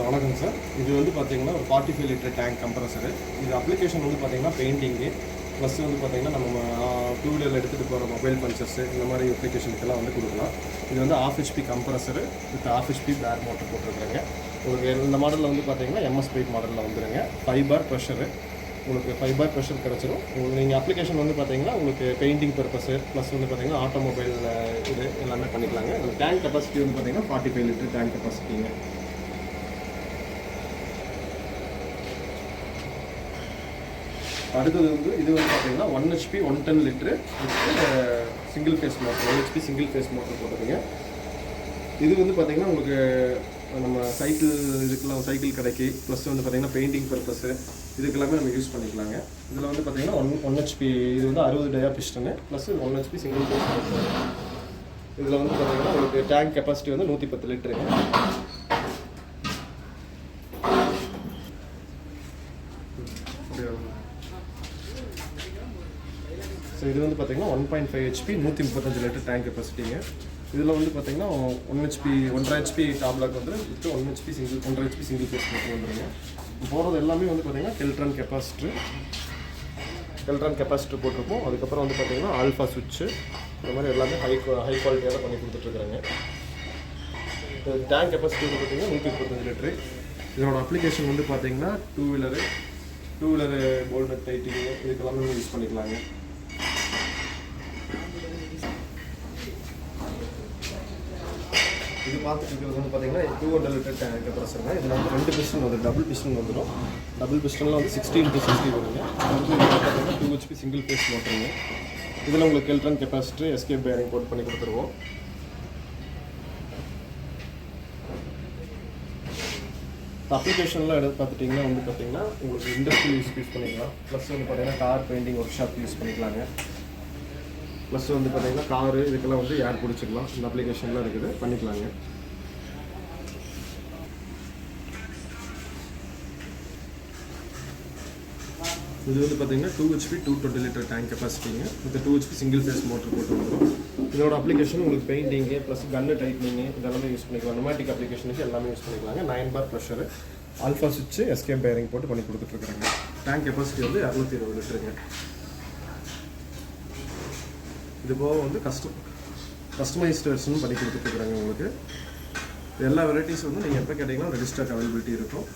வணக்கம் சார். இது வந்து பார்த்தீங்கன்னா ஒரு 45 லிட்டர் டேங்க் கம்ப்ரஸரு. இது அப்ளிகேஷன் வந்து பார்த்தீங்கன்னா பெயிண்டிங்கு ப்ளஸ் வந்து பார்த்தீங்கன்னா நம்ம டூ வீலரில் எடுத்துகிட்டு போகிற மொபைல் பஞ்சர்ஸு இந்த மாதிரி அப்ளிகேஷனுக்கெல்லாம் வந்து கொடுக்கலாம். இது வந்து ½ HP compressor with ½ HP back motor போட்டுருக்குறேங்க. உங்களுக்கு இந்த மாடலில் வந்து பார்த்தீங்கன்னா MS பைப் மாடலில் வந்துடுங்க. 5 பார் ப்ரெஷரு, உங்களுக்கு 5 பார் ப்ரெஷர் கிடச்சிரும். உங்களுக்கு நீங்கள் அப்ளிகேஷன் வந்து பார்த்தீங்கன்னா உங்களுக்கு பெயிண்டிங் பர்பஸு ப்ளஸ் வந்து பார்த்தீங்கன்னா ஆட்டோமொபைல் இது எல்லாமே பண்ணிக்கலாங்க. இதில் டேங்க் கெப்பாசிட்டி வந்து பார்த்தீங்கன்னா 45 லிட்டர் டேங்க் கெப்பாசிட்டிங்க. அடுத்தது வந்து இது வந்து பார்த்தீங்கன்னா 1 HP 110 litre single phase motor, 1 HP single phase motor போட்டுருங்க. இது வந்து பார்த்தீங்கன்னா உங்களுக்கு நம்ம சைக்கிள் கடைக்கு ப்ளஸ் வந்து பார்த்தீங்கன்னா பெயிண்டிங் பர்பஸு இதுக்கெல்லாமே நம்ம யூஸ் பண்ணிக்கலாங்க. இதில் வந்து பார்த்தீங்கன்னா 1 HP இது வந்து 60 dia piston plus 1 HP single phase motor. இதில் வந்து பார்த்தீங்கன்னா உங்களுக்கு டேங்க் கெப்பாசிட்டி வந்து 110 லிட்டருங்க. ஸோ இது வந்து பார்த்தீங்கன்னா 1.5 HP 135 லிட்டர் டேங்க் கெப்பாசிட்டிங்க. இதில் வந்து பார்த்தீங்கன்னா 1.5 HP டாப் லாக் வந்து with 1 HP single phase motor வந்துடுங்க. போகிறது எல்லாமே வந்து பார்த்தீங்கன்னா KELTRON கெப்பாசிட்டர் போட்டிருப்போம். அதுக்கப்புறம் வந்து பார்த்தீங்கன்னா ஆல்ஃபா சுவிட்சு இந்த மாதிரி எல்லாமே ஹை குவாலிட்டியாக பண்ணி கொடுத்துட்ருக்குறாங்க. டேங்க் கெப்பாசிட்டி வந்து பார்த்தீங்கன்னா 135 லிட்டரு. இதோட அப்ளிகேஷன் வந்து பார்த்தீங்கன்னா two wheeler bolt nut tightening இதுக்கெல்லாமே யூஸ் பண்ணிக்கலாங்க. இது பார்த்துட்டு இருக்கிறது வந்து பார்த்தீங்கன்னா 200 லிட்டர் டேங்க் கம்ப்ரஸருங்க. இதில் வந்து 2 பிஸ்டன் வந்து டபுள் பிஸ்டன் வந்துடும். டபுள் பிஸ்டனில் வந்து 60x60 வருங்க. வந்து இது பார்த்தீங்கன்னா 2 HP சிங்கிள் ஃபேஸ் மோட்டருங்க. இதில் உங்களுக்கு KELTRON கெப்பாசிட்டர் எஸ்கேப் பேரிங் போட்டு பண்ணி கொடுத்துருவோம். அப்ளிகேஷன்லாம் எடுத்து பார்த்துட்டிங்கன்னா வந்து பார்த்தீங்கன்னா உங்களுக்கு இண்டஸ்ட்ரியல் யூஸ் பண்ணிக்கலாம். ப்ளஸ் வந்து பார்த்தீங்கன்னா car painting work shop use பண்ணிக்கலாங்க. ப்ளஸ் வந்து பார்த்தீங்கன்னா காரு இதுக்கெல்லாம் வந்து ஏர் பிடிச்சிக்கலாம். இந்த அப்ளிகேஷன்லாம் இருக்குது, பண்ணிக்கலாங்க. இது வந்து பார்த்தீங்கன்னா 2 HP 220 லிட்டர் டேங்க் கெப்பாசிட்டிங்க. இந்த 2 HP சிங்கிள் ஃபேஸ் மோட்டர் போட்டு வந்துடும். இதோட அப்ளிகேஷன் உங்களுக்கு பெயிண்டிங்கு ப்ளஸ் கன்னு டைட்னிங்கு இதெல்லாமே யூஸ் பண்ணிக்கலாம். நொமேட்டிக் அப்ளிகேஷனுக்கு எல்லாமே யூஸ் பண்ணிக்கலாங்க. 9 பார் ப்ரெஷரு, ஆல்ஃபா சுவிட்சு, எஸ்கேப் பேரிங் போட்டு பண்ணி கொடுத்துட்ருக்குறாங்க. டேங்க் கெப்பாசிட்டி வந்து 220 லிட்டருங்க. இது போக வந்து கஸ்டமைஸ்டு வெர்ஷன் பண்ணி கொடுத்துட்ருக்குறாங்க உங்களுக்கு. எல்லா வெரைட்டிஸ் வந்து நீங்கள் எப்போ கேட்டிங்கன்னா ரெஜிஸ்டர்ட் அவைலபிலிட்டி இருக்கும்.